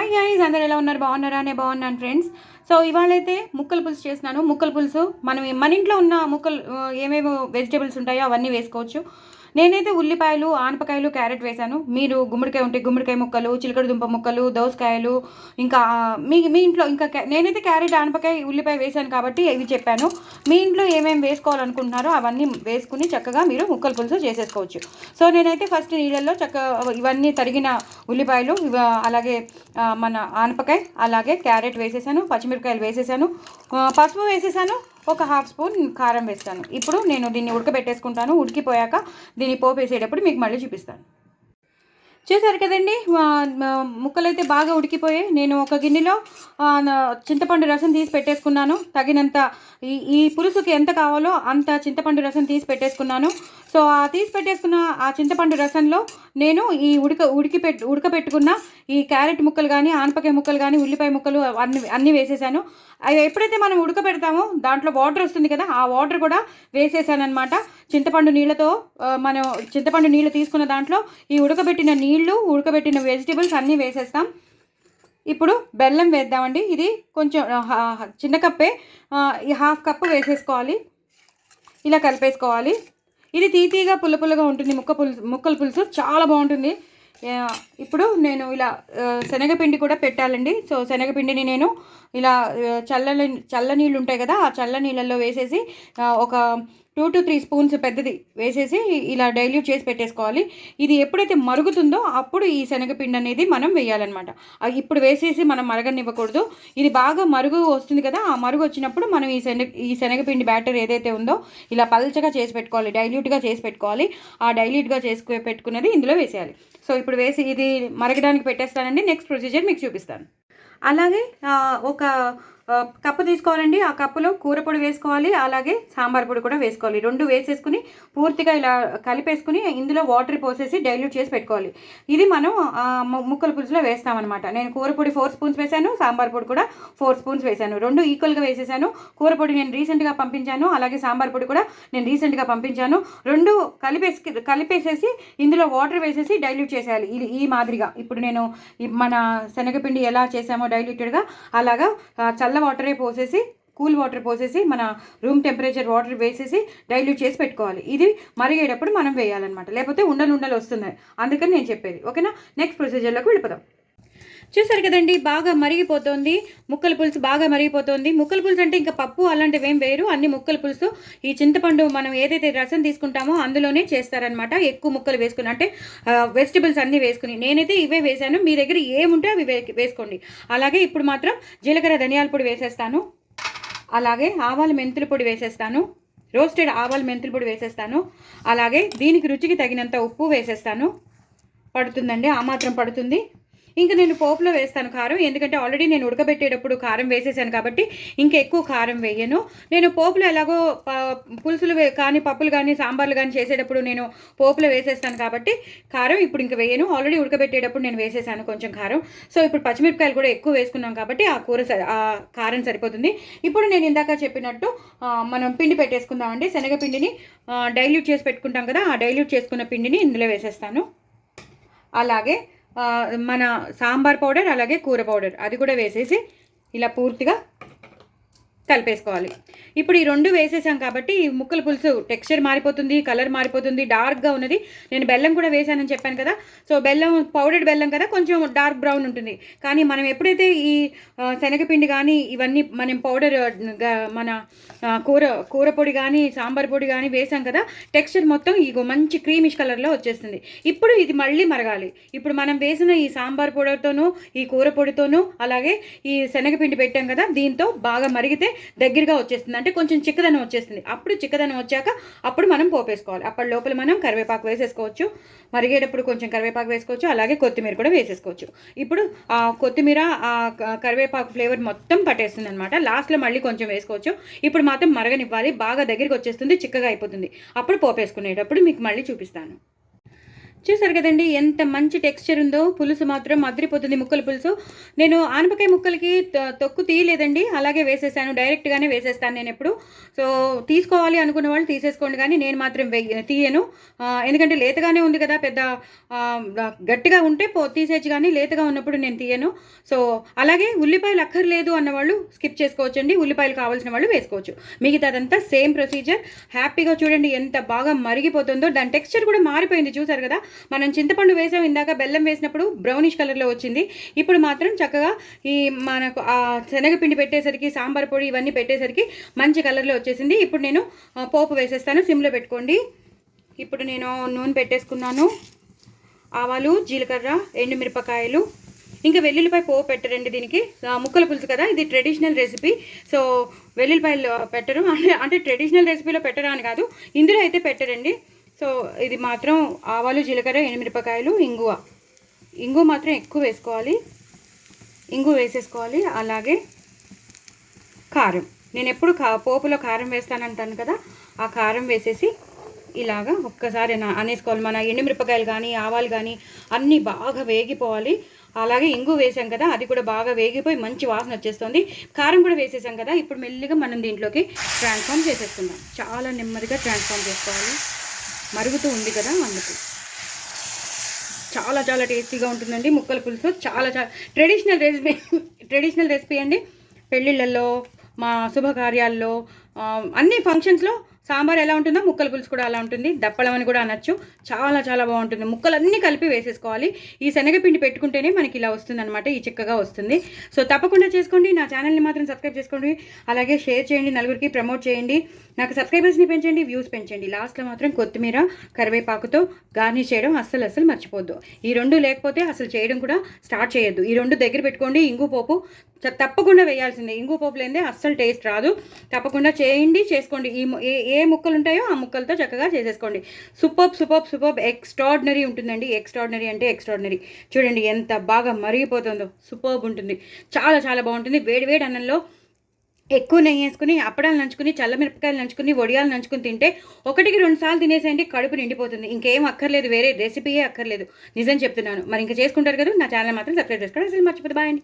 Hi guys, అందరూ ఎలా ఉన్నారు? బాగున్నారా? నేను బాగున్నాను ఫ్రెండ్స్. సో ఇవాళైతే ముక్కల పులుసు చేస్తున్నాను. ముక్కల పులుసు మనం మన ఇంట్లో ఉన్న ముక్కలు ఏమేమో వెజిటేబుల్స్ ఉంటాయో అవన్నీ వేసుకోవచ్చు. నేనైతే ఉల్లిపాయలు, ఆనపకాయలు, క్యారెట్ వేశాను. మీరు గుమ్మడికాయ ఉంటే గుమ్మడికాయ ముక్కలు, చిలకడ దుంప ముక్కలు, దోసకాయలు, ఇంకా మీ మీ ఇంట్లో ఇంకా నేనైతే క్యారెట్, ఆనపకాయ, ఉల్లిపాయ వేశాను కాబట్టి ఇవి చెప్పాను. మీ ఇంట్లో ఏమేమి వేసుకోవాలనుకుంటున్నారో అవన్నీ వేసుకుని చక్కగా మీరు ముక్కల పులుసు చేసేసుకోవచ్చు. సో నేనైతే ఫస్ట్ నీళ్ళల్లో చక్కగా ఇవన్నీ తరిగిన ఉల్లిపాయలు, అలాగే మన ఆనపకాయ, అలాగే క్యారెట్ వేసేసాను, పచ్చిమిరపకాయలు వేసేసాను, పసుపు వేసేసాను, ఒక హాఫ్ స్పూన్ కారం వేస్తాను. ఇప్పుడు నేను దీన్ని ఉడకబెట్టేసుకుంటాను. ఉడికిపోయాక దీన్ని పోపు వేసేటప్పుడు మీకు మళ్ళీ చూపిస్తాను. చూసారు కదండి, ముక్కలు అయితే బాగా ఉడికిపోయాయి. నేను ఒక గిన్నెలో చింతపండు రసం తీసి పెట్టేసుకున్నాను. తగినంత ఈ పులుసుకి ఎంత కావాలో అంత చింతపండు రసం తీసి పెట్టేసుకున్నాను. సో ఆ తీసి పెట్టేసుకున్న ఆ చింతపండు రసంలో నేను ఈ ఉడకబెట్టుకున్న ఈ క్యారెట్ ముక్కలు కానీ, ఆనపకాయ ముక్కలు కానీ, ఉల్లిపాయ ముక్కలు అన్నీ వేసేసాను. అవి ఎప్పుడైతే మనం ఉడకబెడతామో దాంట్లో వాటర్ వస్తుంది కదా, ఆ వాటర్ కూడా వేసేసాను అనమాట. చింతపండు నీళ్ళతో మనం చింతపండు నీళ్ళు తీసుకున్న దాంట్లో ఈ ఉడకబెట్టిన వెజిటేబుల్స్ అన్నీ వేసేస్తాం. ఇప్పుడు బెల్లం వేద్దామండి. ఇది కొంచెం చిన్న కప్పే, ఈ హాఫ్ కప్పు వేసేసుకోవాలి. ఇలా కలిపేసుకోవాలి. ఇది తీతీగా పుల్లగా ఉంటుంది. ముక్కల పులుసు చాలా బాగుంటుంది. ఇప్పుడు నేను ఇలా శనగపిండి కూడా పెట్టాలండి. సో శనగపిండిని నేను ఇలా చల్ల నీళ్ళు ఉంటాయి కదా, ఆ చల్ల నీళ్ళల్లో వేసేసి ఒక 2 to 3 స్పూన్స్ పెద్దది వేసేసి ఇలా డైల్యూట్ చేసి పెట్టేసుకోవాలి. ఇది ఎప్పుడైతే మరుగుతుందో అప్పుడు ఈ శనగపిండి అనేది మనం వేయాలన్నమాట. ఇప్పుడు వేసేసి మనం మరగనివ్వకూడదు. ఇది బాగా మరుగు వస్తుంది కదా, ఆ మరుగు వచ్చినప్పుడు మనం ఈ శనగపిండి బ్యాటర్ ఏదైతే ఉందో ఇలా పల్చగా చేసి పెట్టుకోవాలి, డైల్యూట్గా చేసి పెట్టుకోవాలి. ఆ డైల్యూట్గా చేసి పెట్టుకునేది ఇందులో వేసేయాలి. సో ఇప్పుడు వేసి ఇది మరగడానికి పెట్టేస్తానండి. నెక్స్ట్ ప్రొసీజర్ మీకు చూపిస్తాను. అలాగే ఒక కప్పు తీసుకోవాలండి. ఆ కప్పులో కూర పొడి వేసుకోవాలి, అలాగే సాంబార్ పొడి కూడా వేసుకోవాలి. రెండు వేసేసుకుని పూర్తిగా ఇలా కలిపేసుకుని ఇందులో వాటర్ పోసేసి డైల్యూట్ చేసి పెట్టుకోవాలి. ఇది మనం ముక్కల పులుసులో వేస్తామన్నమాట. నేను కూర పొడి 4 స్పూన్స్ వేసాను, సాంబార్ పొడి కూడా 4 స్పూన్స్ వేసాను. రెండు ఈక్వల్గా వేసేసాను. కూర పొడి నేను రీసెంట్గా పంపించాను, అలాగే సాంబార్ పొడి కూడా నేను రీసెంట్గా పంపించాను. రెండు కలిపేసేసి ఇందులో వాటర్ వేసేసి డైల్యూట్ చేసేయాలి. ఈ మాదిరిగా ఇప్పుడు నేను మన శనగపిండి ఎలా చేసామో డైల్యూటెడ్గా అలాగా చల్ల వాటరే పోసేసి, కూల్ వాటర్ పోసేసి, మన రూమ్ టెంపరేచర్ వాటర్ వేసేసి డైల్యూట్ చేసి పెట్టుకోవాలి. ఇది మరిగేటప్పుడు మనం వేయాలన్నమాట, లేకపోతే ఉండలు వస్తుంది. అందుకని నేను చెప్పేది. ఓకేనా? నెక్స్ట్ ప్రొసీజర్లోకి వెళ్ళిపోదాం. చూసారు కదండి, బాగా మరిగిపోతుంది. ముక్కల పులుసు బాగా మరిగిపోతుంది. ముక్కల పులుసు అంటే ఇంకా పప్పు అలాంటివి ఏం వేరు. అన్ని ముక్కల పులుసు ఈ చింతపండు మనం ఏదైతే రసం తీసుకుంటామో అందులోనే చేస్తారనమాట. ఎక్కువ ముక్కలు వేసుకుని, అంటే వెజిటబుల్స్ అన్నీ వేసుకుని. నేనైతే ఇవే వేసాను. మీ దగ్గర ఏముంటే అవి వేసుకోండి. అలాగే ఇప్పుడు మాత్రం జీలకర్ర, ధనియాల పొడి వేసేస్తాను. అలాగే ఆవాల మెంతుల పొడి వేసేస్తాను. రోస్టెడ్ ఆవాల మెంతుల పొడి వేసేస్తాను. అలాగే దీనికి రుచికి తగినంత ఉప్పు వేసేస్తాను. పడుతుందండి, ఆ మాత్రం పడుతుంది. ఇంకా నేను పోపులో వేస్తాను కారం, ఎందుకంటే ఆల్రెడీ నేను ఉడకబెట్టేటప్పుడు కారం వేసేసాను కాబట్టి ఇంకా ఎక్కువ కారం వేయను. నేను పోపులో ఎలాగో పులుసులు కానీ, పప్పులు కానీ, సాంబార్లు కానీ చేసేటప్పుడు నేను పోపులో వేసేస్తాను కాబట్టి కారం ఇప్పుడు ఇంకా వేయను. ఆల్రెడీ ఉడకబెట్టేటప్పుడు నేను వేసేసాను కొంచెం కారం. సో ఇప్పుడు పచ్చిమిరపకాయలు కూడా ఎక్కువ వేసుకున్నాం కాబట్టి ఆ కారం సరిపోతుంది. ఇప్పుడు నేను ఇందాక చెప్పినట్టు మనం పిండి పెట్టేసుకుందామండి. శనగపిండిని డైల్యూట్ చేసి పెట్టుకుంటాం కదా, ఆ డైల్యూట్ చేసుకున్న పిండిని ఇందులో వేసేస్తాను. అలాగే మన సాంబార్ పౌడర్, అలాగే కూర పౌడర్ అది కూడా వేసేసి ఇలా పూర్తిగా కలిపేసుకోవాలి. ఇప్పుడు ఈ రెండు వేసేసాం కాబట్టి ఈ ముక్కల పులుసు టెక్స్చర్ మారిపోతుంది, కలర్ మారిపోతుంది, డార్క్గా ఉన్నది. నేను బెల్లం కూడా వేసానని చెప్పాను కదా. సో బెల్లం పౌడర్డ్ బెల్లం కదా, కొంచెం డార్క్ బ్రౌన్ ఉంటుంది. కానీ మనం ఎప్పుడైతే ఈ శనగపిండి కానీ ఇవన్నీ మనం పౌడర్ మన కూర పొడి కానీ, సాంబార్ పొడి కానీ వేసాం కదా, టెక్స్చర్ మొత్తం ఈ మంచి క్రీమిష్ కలర్లో వచ్చేస్తుంది. ఇప్పుడు ఇది మళ్ళీ మరగాలి. ఇప్పుడు మనం వేసిన ఈ సాంబార్ పౌడర్తోనూ, ఈ కూర పొడితోనూ, అలాగే ఈ శనగపిండి పెట్టాం కదా, దీంతో బాగా మరిగితే దగ్గరగా వచ్చేస్తుంది. అంటే కొంచెం చిక్కదనం వచ్చేస్తుంది. అప్పుడు చిక్కదనం వచ్చాక అప్పుడు మనం పోపేసుకోవాలి. అప్పటి లోపల మనం కరివేపాకు వేసేసుకోవచ్చు. మరిగేటప్పుడు కొంచెం కరివేపాకు వేసుకోవచ్చు, అలాగే కొత్తిమీర కూడా వేసేసుకోవచ్చు. ఇప్పుడు ఆ కొత్తిమీర, ఆ కరివేపాకు ఫ్లేవర్ మొత్తం పట్టేస్తుంది అనమాట. లాస్ట్లో మళ్ళీ కొంచెం వేసుకోవచ్చు. ఇప్పుడు మాత్రం మరగనివ్వాలి. బాగా దగ్గరికి వచ్చేస్తుంది, చిక్కగా అయిపోతుంది. అప్పుడు పోపేసుకునేటప్పుడు మీకు మళ్ళీ చూపిస్తాను. చూసారు కదండి ఎంత మంచి టెక్స్చర్ ఉందో. పులుసు మాత్రం అదిరిపోతుంది ముక్కల పులుసు. నేను ఆనపకాయ ముక్కలకి తొక్కు తీయలేదండి, అలాగే వేసేసాను, డైరెక్ట్గానే వేసేస్తాను నేను ఎప్పుడు. సో తీసుకోవాలి అనుకున్న వాళ్ళు తీసేసుకోండి, కానీ నేను మాత్రం తీయను. ఎందుకంటే లేతగానే ఉంది కదా, పెద్ద గట్టిగా ఉంటే తీసేయచ్చు, కానీ లేతగా ఉన్నప్పుడు నేను తీయను. సో అలాగే ఉల్లిపాయలు అక్కర్లేదు అన్నవాళ్ళు స్కిప్ చేసుకోవచ్చండి, ఉల్లిపాయలు కావాల్సిన వాళ్ళు వేసుకోవచ్చు. మిగతాదంతా సేమ్ ప్రొసీజర్. హ్యాపీగా చూడండి ఎంత బాగా మరిగిపోతుందో. దాని టెక్స్చర్ కూడా మారిపోయింది చూసారు కదా. మనం చింతపండు వేసాం, ఇందాక బెల్లం వేసినప్పుడు బ్రౌనిష్ కలర్లో వచ్చింది. ఇప్పుడు మాత్రం చక్కగా ఈ మనకు ఆ శనగపిండి పెట్టేసరికి, సాంబార్ పొడి ఇవన్నీ పెట్టేసరికి మంచి కలర్లో వచ్చేసింది. ఇప్పుడు నేను పోపు వేసేస్తాను, సిమ్లో పెట్టుకోండి. ఇప్పుడు నేను నూనె పెట్టేసుకున్నాను. ఆవాలు, జీలకర్ర, ఎండుమిరపకాయలు, ఇంకా వెల్లుల్లిపాయ పోపు పెట్టరండి దీనికి. ముక్కల పులుసు కదా, ఇది ట్రెడిషనల్ రెసిపీ. సో వెల్లుల్లిపాయలు పెట్టరు, అంటే ట్రెడిషనల్ రెసిపీలో పెట్టరా అని కాదు, ఇందులో అయితే పెట్టరండి. సో ఇది మాత్రం ఆవాలు, జీలకర్ర, ఎండుమిరపకాయలు, ఇంగు మాత్రం ఎక్కువ వేసుకోవాలి, ఇంగు వేసేసుకోవాలి. అలాగే కారం, నేను ఎప్పుడు పోపులో కారం వేస్తానంటాను కదా, ఆ కారం వేసేసి ఇలాగా ఒక్కసారి అనేసుకోవాలి. మన ఎండుమిరపకాయలు కానీ ఆవాలు కానీ అన్నీ బాగా వేగిపోవాలి. అలాగే ఇంగు వేసాం కదా, అది కూడా బాగా వేగిపోయి మంచి వాసన వచ్చేస్తుంది. కారం కూడా వేసేసాం కదా, ఇప్పుడు మెల్లిగా మనం దీంట్లోకి ట్రాన్స్ఫార్మ్ చేసేసుకుందాం. చాలా నెమ్మదిగా ట్రాన్స్ఫార్మ్ చేసుకోవాలి, మరుగుతూ ఉంది కదా అందుకు. చాలా చాలా టేస్టీగా ఉంటుందండి ముక్కల పులుసు. చాలా చాలా ట్రెడిషనల్ రెసిపీ అండి. పెళ్ళిళ్ళల్లో, మా శుభకార్యాల్లో, అన్ని ఫంక్షన్స్లో సాంబార్ ఎలా ఉంటుందో ముక్కల పులుసు కూడా అలా ఉంటుంది. దప్పడం అని కూడా అనొచ్చు. చాలా చాలా బాగుంటుంది. ముక్కలన్నీ కలిపి వేసేసుకోవాలి. ఈ శనగపిండి పెట్టుకుంటేనే మనకి ఇలా వస్తుంది అనమాట, ఈ చిక్కగా వస్తుంది. సో తప్పకుండా చేసుకోండి. నా ఛానల్ని మాత్రం సబ్స్క్రైబ్ చేసుకోండి, అలాగే షేర్ చేయండి, నలుగురికి ప్రమోట్ చేయండి. నాకు సబ్స్క్రైబర్స్ని పెంచండి, వ్యూస్ పెంచండి. లాస్ట్లో మాత్రం కొత్తిమీర, కరివేపాకుతో గార్నిష్ చేయడం అస్సలు మర్చిపోద్దు. ఈ రెండు లేకపోతే అసలు చేయడం కూడా స్టార్ట్ చేయొద్దు. ఈ రెండు దగ్గర పెట్టుకోండి. ఇంగు పోపు తప్పకుండా వేయాల్సిందే, ఇంగు పోపు లేదే అస్సలు టేస్ట్ రాదు. తప్పకుండా చేయండి, చేసుకోండి. ఏ ముక్కలు ఉంటాయో ఆ ముక్కలతో చక్కగా చేసేసుకోండి. సూపర్ ఎక్స్ట్రాడినరీ ఉంటుందండి. ఎక్స్ట్రాడినరీ అంటే ఎక్స్ట్రాడినరీ. చూడండి ఎంత బాగా మరిగిపోతుందో, సూపర్బ్ ఉంటుంది. చాలా చాలా బాగుంటుంది. వేడి అన్నంలో ఎక్కువ నెయ్యి వేసుకుని, అప్పడాలు నంచుకుని, చల్లమిరపకాయలు నంచుకుని, వడియాలు నంచుకుని తింటే 1-2 సార్లు తినేసేయండి, కడుపు నిండిపోతుంది. ఇంకేం అక్కర్లేదు, వేరే రెసిపీయే అక్కర్లేదు. నిజం చెప్తున్నాను. మరి ఇంకా చేసుకుంటారు కదా. నా ఛానల్ మాత్రం సబ్స్క్రైబ్ చేసుకోండి, అసలు మర్చిపోతే. బాయ్ అండి.